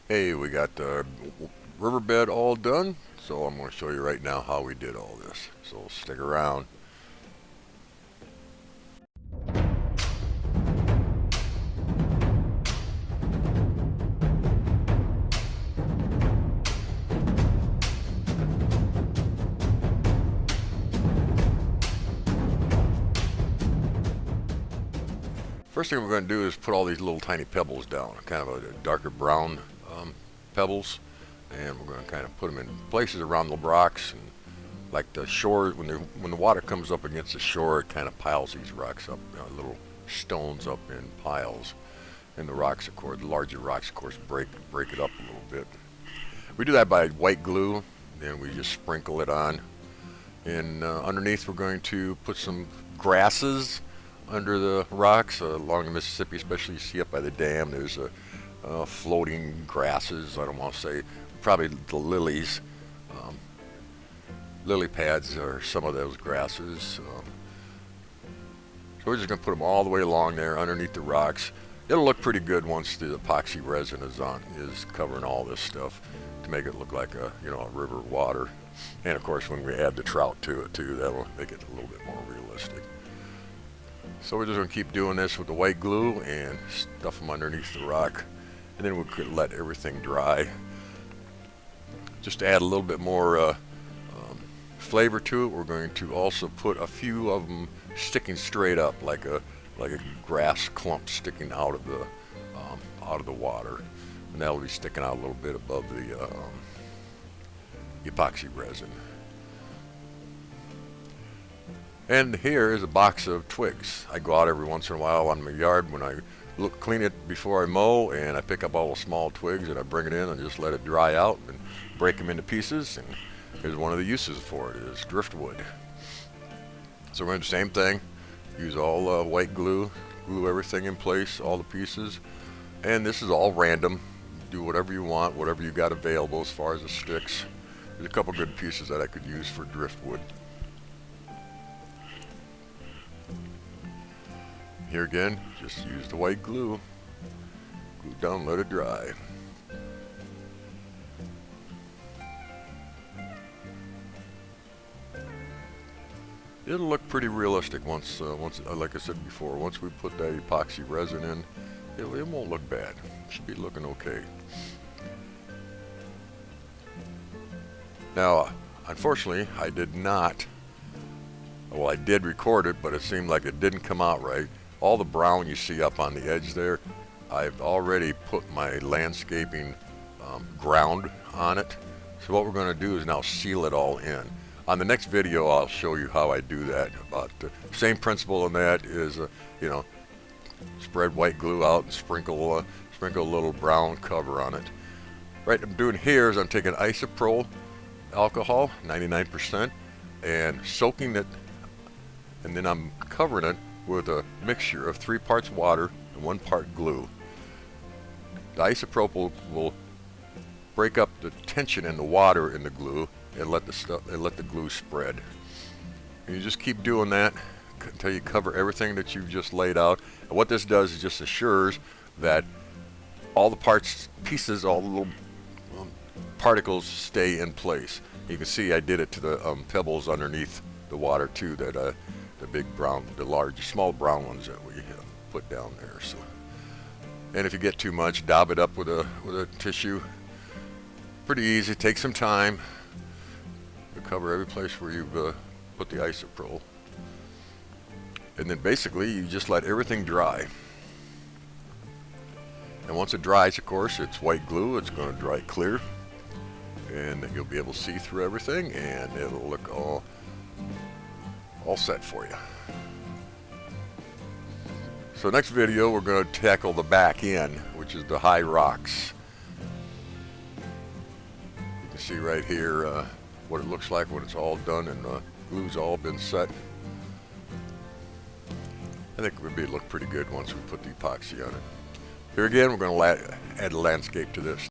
Hey, we got the riverbed all done, so I'm going to show you right now how we did all this. So stick around. First thing we're going to do is put all these little tiny pebbles down, kind of a darker brown pebbles, and we're going to kind of put them in places around the rocks, and like the shore, when the water comes up against the shore, it kind of piles these rocks up, little stones up in piles. And the rocks, of course, the larger rocks, of course, break it up a little bit. We do that by white glue, then we just sprinkle it on. And underneath, we're going to put some grasses under the rocks along the Mississippi, especially you see up by the dam. There's floating grasses. I don't want to say probably the lilies. Um, Lily pads are some of those grasses. So we're just going to put them all the way along there underneath the rocks. It'll look pretty good once the epoxy resin is covering all this stuff to make it look like a river of water. And of course, when we add the trout to it too, that'll make it a little bit more realistic. So we're just going to keep doing this with the white glue and stuff them underneath the rock, and then we could let everything dry. Just to add a little bit more flavor to it, we're going to also put a few of them sticking straight up, like a grass clump sticking out of the water, and that'll be sticking out a little bit above the epoxy resin. And here is a box of twigs. I go out every once in a while on my yard when I clean it before I mow, and I pick up all the small twigs and I bring it in and just let it dry out and break them into pieces. And here's one of the uses for it is driftwood. So we're going to do the same thing. Use all white glue, glue everything in place, all the pieces. And this is all random. Do whatever you want, whatever you got available as far as the sticks. There's a couple good pieces that I could use for driftwood. Here again, just use the white glue. Glue down, let it dry. It'll look pretty realistic once, like I said before, once we put that epoxy resin in, it won't look bad. It should be looking okay. Now, unfortunately, I did not, well, I did record it, but it seemed like it didn't come out right. All the brown you see up on the edge there, I've already put my landscaping ground on it. So what we're going to do is now seal it all in. On the next video, I'll show you how I do that. About the same principle in that is, spread white glue out and sprinkle a little brown cover on it. Right, what I'm doing here is I'm taking isopropyl alcohol, 99%, and soaking it, and then I'm covering it with a mixture of 3 parts water and 1 part glue. The isopropyl will break up the tension in the water in the glue and let the glue spread. And you just keep doing that until you cover everything that you've just laid out. And what this does is just assures that all the pieces, all the little particles stay in place. You can see I did it to the pebbles underneath the water too, that the big brown, small brown ones that we put down there. So, and if you get too much, dab it up with a tissue. Pretty easy. Take some time to cover every place where you've put the isopropyl, and then basically you just let everything dry. And once it dries, of course, it's white glue. It's going to dry clear, and you'll be able to see through everything, and it'll look all set for you. So next video, we're going to tackle the back end, which is the high rocks. You can see right here what it looks like when it's all done and the glue's all been set. I think it would look pretty good once we put the epoxy on it. Here again, we're going to add a landscape to this.